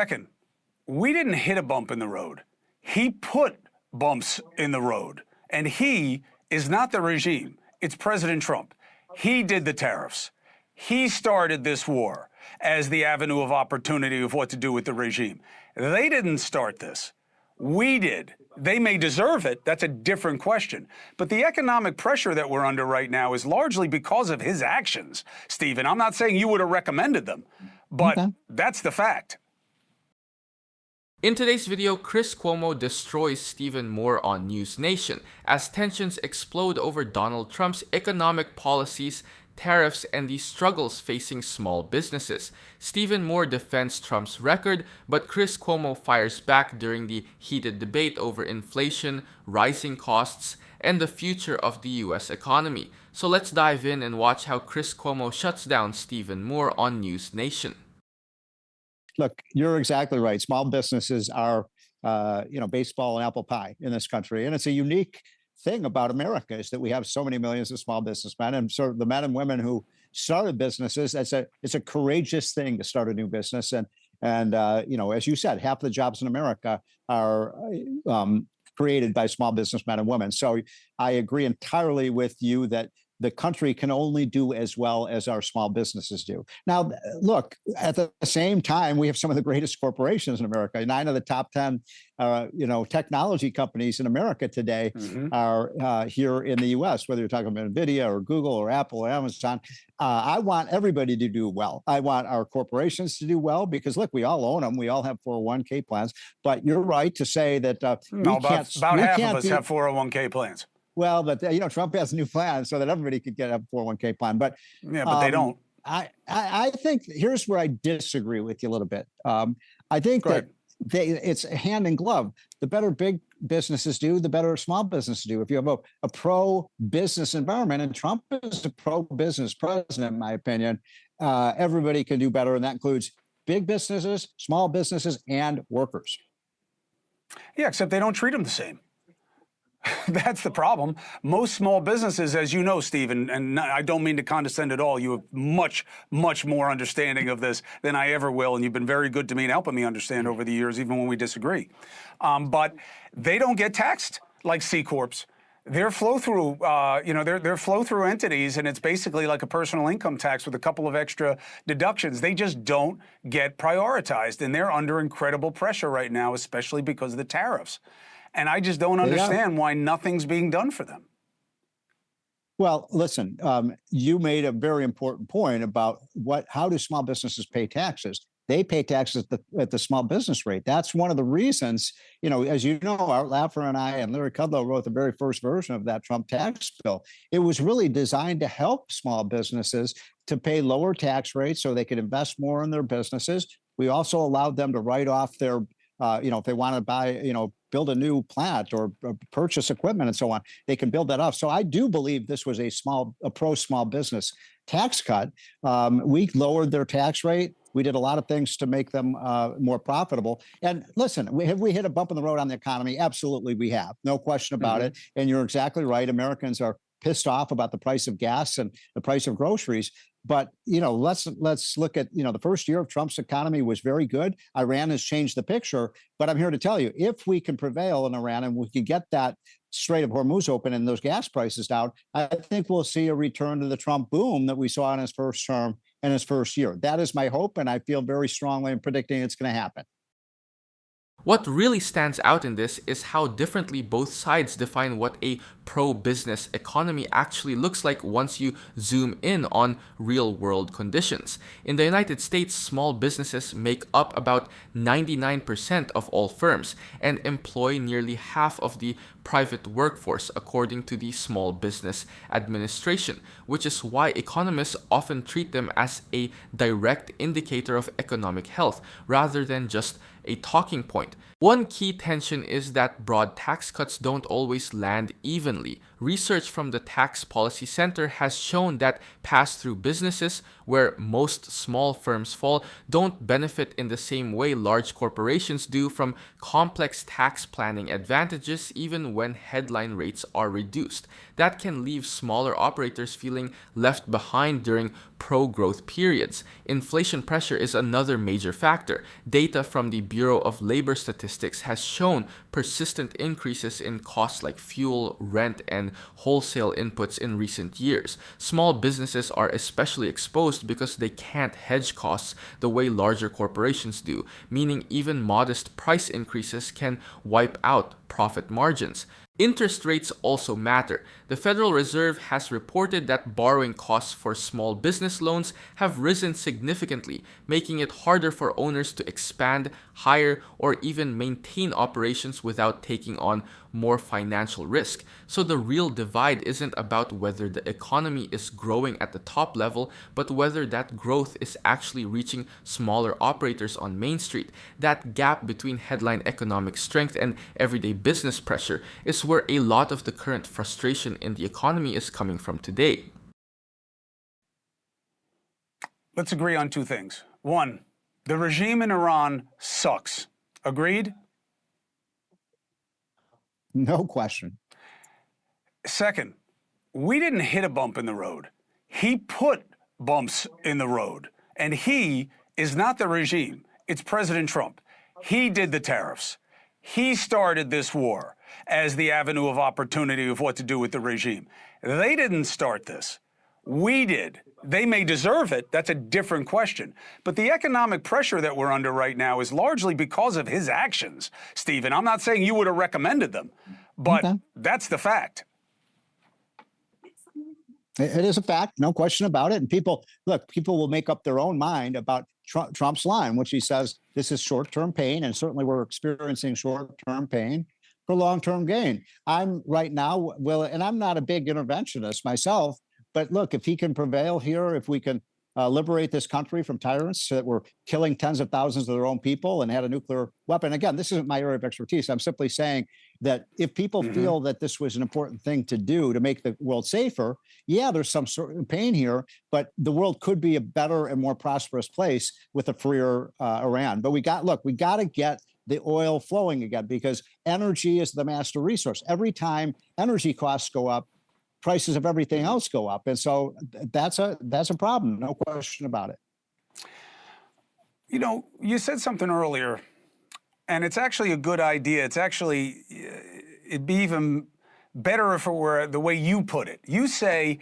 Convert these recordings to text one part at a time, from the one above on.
Second, we didn't hit a bump in the road. He put bumps in the road, and he is not the regime. It's President Trump. He did the tariffs. He started this war as the avenue of opportunity of what to do with the regime. They didn't start this. We did. They may deserve it. That's a different question. But the economic pressure that we're under right now is largely because of his actions, Stephen. I'm not saying you would have recommended them, but that's the fact. In today's video, Chris Cuomo destroys Stephen Moore on NewsNation as tensions explode over Donald Trump's economic policies, tariffs, and the struggles facing small businesses. Stephen Moore defends Trump's record, but Chris Cuomo fires back during the heated debate over inflation, rising costs, and the future of the US economy. So let's dive in and watch how Chris Cuomo shuts down Stephen Moore on NewsNation. Look, you're exactly right. Small businesses are, baseball and apple pie in this country. And it's a unique thing about America is that we have so many millions of small businessmen, and so the men and women who started businesses, it's a courageous thing to start a new business. And as you said, half the jobs in America are created by small businessmen and women. So I agree entirely with you that the country can only do as well as our small businesses do. Now, look, at the same time, we have some of the greatest corporations in America. 9 of the top 10, technology companies in America today are here in the U.S., whether you're talking about NVIDIA or Google or Apple or Amazon. I want everybody to do well. I want our corporations to do well because, look, we all own them. We all have 401k plans. But you're right to say that about half of us have 401k plans. Well, but Trump has a new plan so that everybody could get a 401k plan. But they don't. I think here's where I disagree with you a little bit. I think that it's hand in glove. The better big businesses do, the better small businesses do. If you have a pro-business environment, and Trump is a pro-business president, in my opinion, everybody can do better, and that includes big businesses, small businesses, and workers. Yeah, except they don't treat them the same. That's the problem. Most small businesses, as you know, Stephen, and I don't mean to condescend at all, you have much, much more understanding of this than I ever will, and you've been very good to me and helping me understand over the years, even when we disagree. But they don't get taxed like C Corps. They're flow-through, they're flow-through entities, and it's basically like a personal income tax with a couple of extra deductions. They just don't get prioritized, and they're under incredible pressure right now, especially because of the tariffs. And I just don't understand why nothing's being done for them. Well, listen, you made a very important point about how do small businesses pay taxes? They pay taxes at the small business rate. That's one of the reasons, as you know, Art Laffer and I and Larry Kudlow wrote the very first version of that Trump tax bill. It was really designed to help small businesses to pay lower tax rates so they could invest more in their businesses. We also allowed them to write off their if they want to buy, build a new plant or purchase equipment and so on, they can build that off. So I do believe this was a pro-small business tax cut. We lowered their tax rate. We did a lot of things to make them more profitable. And listen, have we hit a bump in the road on the economy? Absolutely, we have. No question about it. And you're exactly right. Americans are pissed off about the price of gas and the price of groceries. But, let's look at, the first year of Trump's economy was very good. Iran has changed the picture. But I'm here to tell you, if we can prevail in Iran and we can get that Strait of Hormuz open and those gas prices down, I think we'll see a return to the Trump boom that we saw in his first term and his first year. That is my hope. And I feel very strongly in predicting it's going to happen. What really stands out in this is how differently both sides define what a pro-business economy actually looks like once you zoom in on real-world conditions. In the United States, small businesses make up about 99% of all firms and employ nearly half of the private workforce, according to the Small Business Administration, which is why economists often treat them as a direct indicator of economic health rather than just a talking point. One key tension is that broad tax cuts don't always land evenly. research from the Tax Policy Center has shown that pass-through businesses, where most small firms fall, don't benefit in the same way large corporations do from complex tax planning advantages even when headline rates are reduced. That can leave smaller operators feeling left behind during pro-growth periods. Inflation pressure is another major factor. Data from the Bureau of Labor Statistics has shown persistent increases in costs like fuel, rent, and wholesale inputs in recent years. Small businesses are especially exposed because they can't hedge costs the way larger corporations do, meaning even modest price increases can wipe out profit margins. Interest rates also matter. The Federal Reserve has reported that borrowing costs for small business loans have risen significantly, making it harder for owners to expand, hire, or even maintain operations without taking on more financial risk. So the real divide isn't about whether the economy is growing at the top level, but whether that growth is actually reaching smaller operators on Main Street. That gap between headline economic strength and everyday business pressure is where a lot of the current frustration in the economy is coming from today. Let's agree on two things. One, the regime in Iran sucks. Agreed? No question. Second, we didn't hit a bump in the road. He put bumps in the road. And he is not the regime. It's President Trump. He did the tariffs. He started this war as the avenue of opportunity of what to do with the regime. They didn't start this. We did. They may deserve it. That's a different question. But the economic pressure that we're under right now is largely because of his actions, Stephen. I'm not saying you would have recommended them, but that's the fact. It is a fact, no question about it. And people will make up their own mind about Trump's line, which he says this is short-term pain, and certainly we're experiencing short-term pain for long-term gain. I'm right now, and I'm not a big interventionist myself, but look, if he can prevail here, if we can liberate this country from tyrants that were killing tens of thousands of their own people and had a nuclear weapon. Again, this isn't my area of expertise. I'm simply saying that if people feel that this was an important thing to do to make the world safer, yeah, there's some sort of pain here, but the world could be a better and more prosperous place with a freer Iran. But we got to get the oil flowing again, because energy is the master resource. Every time energy costs go up, prices of everything else go up. And so that's a problem, no question about it. You know, you said something earlier, and it's actually a good idea. It'd be even better if it were the way you put it. You say,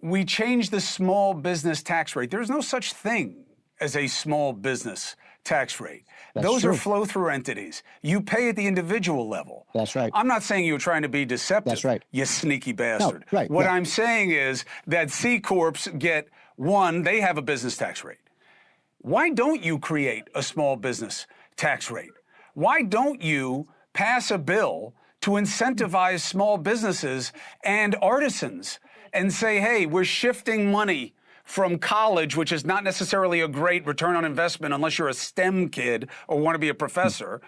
we change the small business tax rate. There's no such thing as a small business tax rate. Those are flow-through entities. You pay at the individual level. That's right. I'm not saying you're trying to be deceptive. That's right. You sneaky bastard. No, right. What I'm saying is that C Corps get, one, they have a business tax rate. Why don't you create a small business tax rate? Why don't you pass a bill to incentivize small businesses and artisans and say, hey, we're shifting money from college, which is not necessarily a great return on investment unless you're a STEM kid or want to be a professor.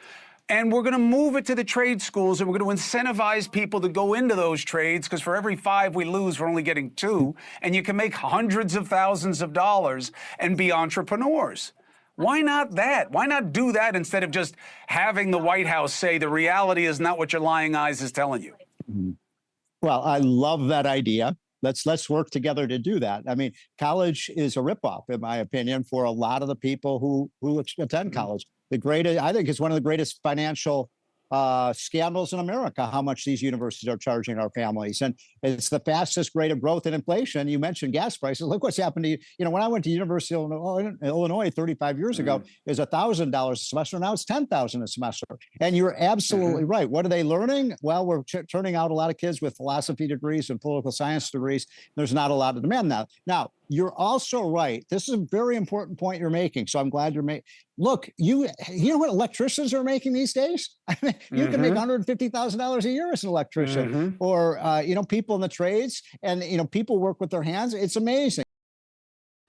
And we're going to move it to the trade schools, and we're going to incentivize people to go into those trades, because for every 5 we lose, we're only getting 2. And you can make hundreds of thousands of dollars and be entrepreneurs. Why not that? Why not do that instead of just having the White House say the reality is not what your lying eyes is telling you? Well, I love that idea. Let's work together to do that. I mean, college is a ripoff, in my opinion, for a lot of the people who attend college. I think it's one of the greatest financial scandals in America, how much these universities are charging our families. And it's the fastest rate of growth in inflation. You mentioned gas prices. Look what's happened to you. You know, when I went to University of Illinois 35 years ago, it was $1,000 a semester. Now it's $10,000 a semester. And you're absolutely right. What are they learning? Well, we're turning out a lot of kids with philosophy degrees and political science degrees. There's not a lot of demand now. Now, you're also right. This is a very important point you're making. So I'm glad you're making. Look, you know what electricians are making these days? I mean, you can make $150,000 a year as an electrician, or people in the trades, and people work with their hands. It's amazing.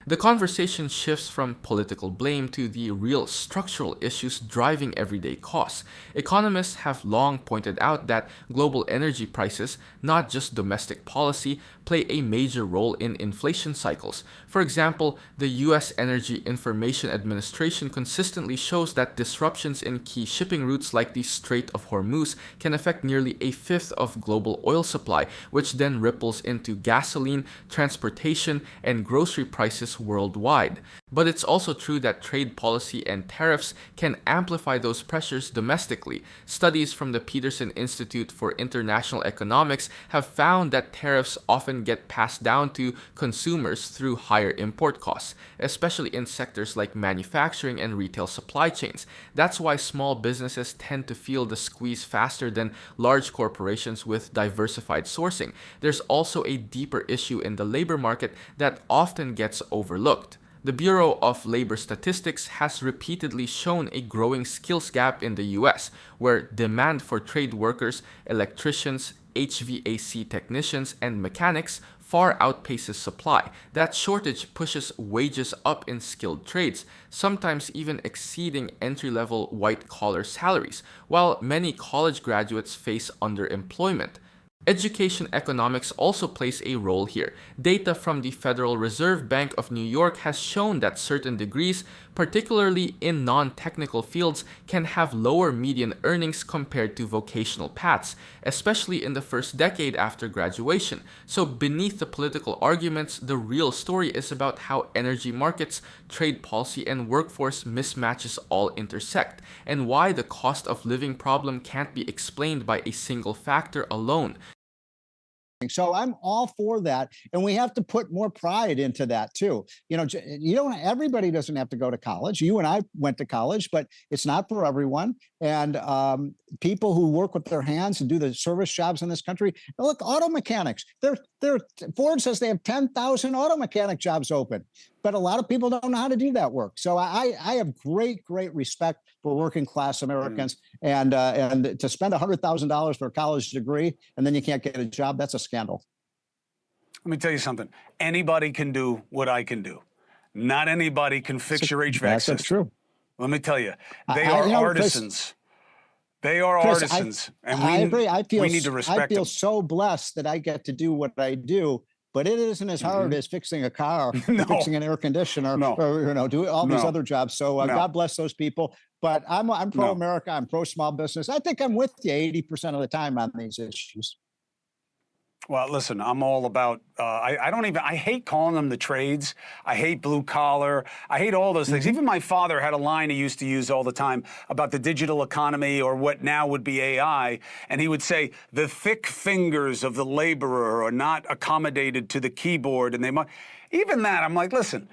The conversation shifts from political blame to the real structural issues driving everyday costs. Economists have long pointed out that global energy prices, not just domestic policy, play a major role in inflation cycles. For example, the US Energy Information Administration consistently shows that disruptions in key shipping routes like the Strait of Hormuz can affect nearly a fifth of global oil supply, which then ripples into gasoline, transportation, and grocery prices worldwide. But it's also true that trade policy and tariffs can amplify those pressures domestically. Studies from the Peterson Institute for International Economics have found that tariffs often get passed down to consumers through higher import costs, especially in sectors like manufacturing and retail supply chains. That's why small businesses tend to feel the squeeze faster than large corporations with diversified sourcing. There's also a deeper issue in the labor market that often gets overlooked. The Bureau of Labor Statistics has repeatedly shown a growing skills gap in the US, where demand for trade workers, electricians, HVAC technicians, and mechanics far outpaces supply. That shortage pushes wages up in skilled trades, sometimes even exceeding entry-level white-collar salaries, while many college graduates face underemployment. Education economics also plays a role here. Data from the Federal Reserve Bank of New York has shown that certain degrees, particularly in non-technical fields, can have lower median earnings compared to vocational paths, especially in the first decade after graduation. So beneath the political arguments, the real story is about how energy markets, trade policy, and workforce mismatches all intersect, and why the cost of living problem can't be explained by a single factor alone. So I'm all for that, and we have to put more pride into that too. Everybody doesn't have to go to college. You and I went to college, but it's not for everyone. And people who work with their hands and do the service jobs in this country, look, auto mechanics. Ford says they have 10,000 auto mechanic jobs open, but a lot of people don't know how to do that work. So I have great respect for working class Americans, and to spend $100,000 for a college degree and then you can't get a job, that's a scandal. Let me tell you something. Anybody can do what I can do. Not anybody can fix your HVAC That's system. true. Let me tell you, they are artisans. They are Chris, artisans, and I agree. we need to respect I feel them. so blessed that I get to do what I do, but it isn't as hard as fixing a car, No. fixing an air conditioner, No. or do all these No. other jobs. So No. God bless those people. But I'm pro America. I'm pro small business. I think I'm with you 80% of the time on these issues. Well, listen, I'm all about, I hate calling them the trades. I hate blue collar. I hate all those things. Even my father had a line he used to use all the time about the digital economy, or what now would be AI. And he would say, the thick fingers of the laborer are not accommodated to the keyboard. And even that, I'm like, listen,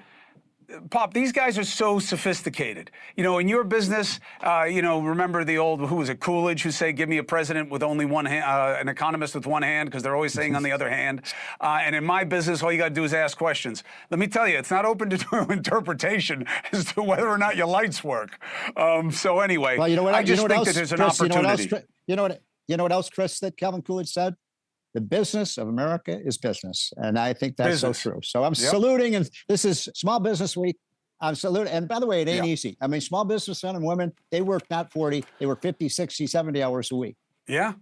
Pop, these guys are so sophisticated. In your business, remember the old, who was it, Coolidge, who say, give me a president with only one hand, an economist with one hand, because they're always saying on the other hand. And in my business, all you got to do is ask questions. Let me tell you, it's not open to interpretation as to whether or not your lights work. So anyway, well, I just think that there's an opportunity. You know what else, Chris, that Calvin Coolidge said? The business of America is business. And I think that's so true. So I'm saluting, and this is Small Business Week. I'm saluting. And by the way, it ain't easy. I mean, small businessmen and women, they work not 40, they work 50, 60, 70 hours a week. Yeah.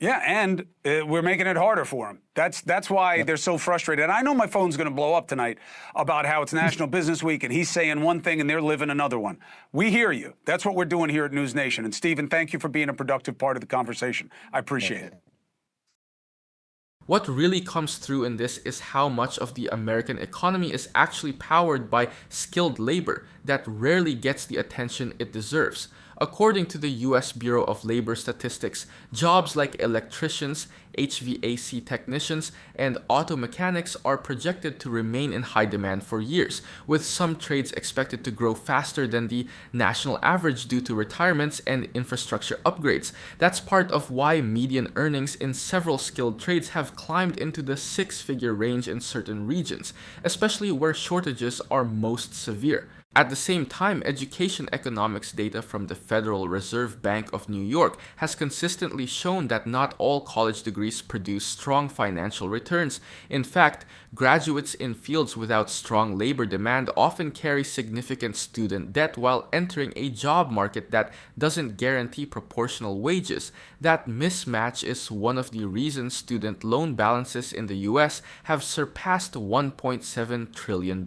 Yeah, and we're making it harder for them. That's why they're so frustrated. And I know my phone's going to blow up tonight about how it's National Business Week, and he's saying one thing and they're living another one. We hear you. That's what we're doing here at NewsNation. And Stephen, thank you for being a productive part of the conversation. I appreciate it. What really comes through in this is how much of the American economy is actually powered by skilled labor that rarely gets the attention it deserves. According to the US Bureau of Labor Statistics, jobs like electricians, HVAC technicians, and auto mechanics are projected to remain in high demand for years, with some trades expected to grow faster than the national average due to retirements and infrastructure upgrades. That's part of why median earnings in several skilled trades have climbed into the six-figure range in certain regions, especially where shortages are most severe. At the same time, education economics data from the Federal Reserve Bank of New York has consistently shown that not all college degrees produce strong financial returns. In fact, graduates in fields without strong labor demand often carry significant student debt while entering a job market that doesn't guarantee proportional wages. That mismatch is one of the reasons student loan balances in the US have surpassed $1.7 trillion.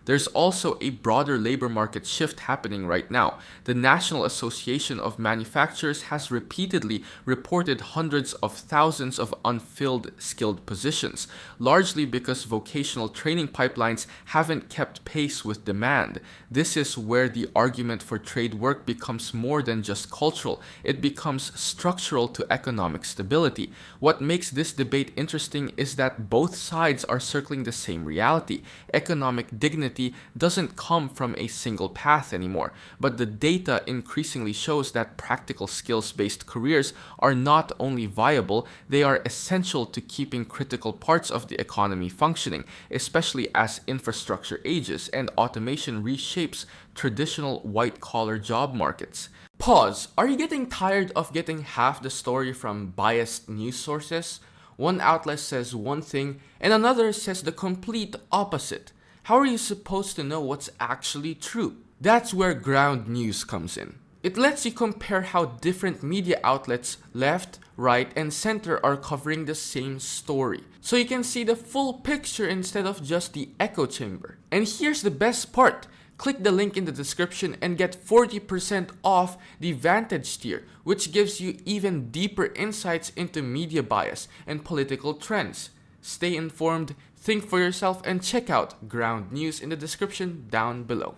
There's also a broader labor market shift happening right now. The National Association of Manufacturers has repeatedly reported hundreds of thousands of unfilled skilled positions, largely because vocational training pipelines haven't kept pace with demand. This is where the argument for trade work becomes more than just cultural. It becomes structural to economic stability. What makes this debate interesting is that both sides are circling the same reality. Economic dignity doesn't come from a single path anymore, but the data increasingly shows that practical skills-based careers are not only viable, they are essential to keeping critical parts of the economy functioning, especially as infrastructure ages and automation reshapes traditional white-collar job markets. Pause. Are you getting tired of getting half the story from biased news sources? One outlet says one thing and another says the complete opposite. How are you supposed to know what's actually true? That's where ground news comes in. It lets you compare how different media outlets, left, right, and center are covering the same story. So you can see the full picture instead of just the echo chamber. And here's the best part. Click the link in the description and get 40% off the Vantage tier, which gives you even deeper insights into media bias and political trends. Stay informed, think for yourself, and check out ground news in the description down below.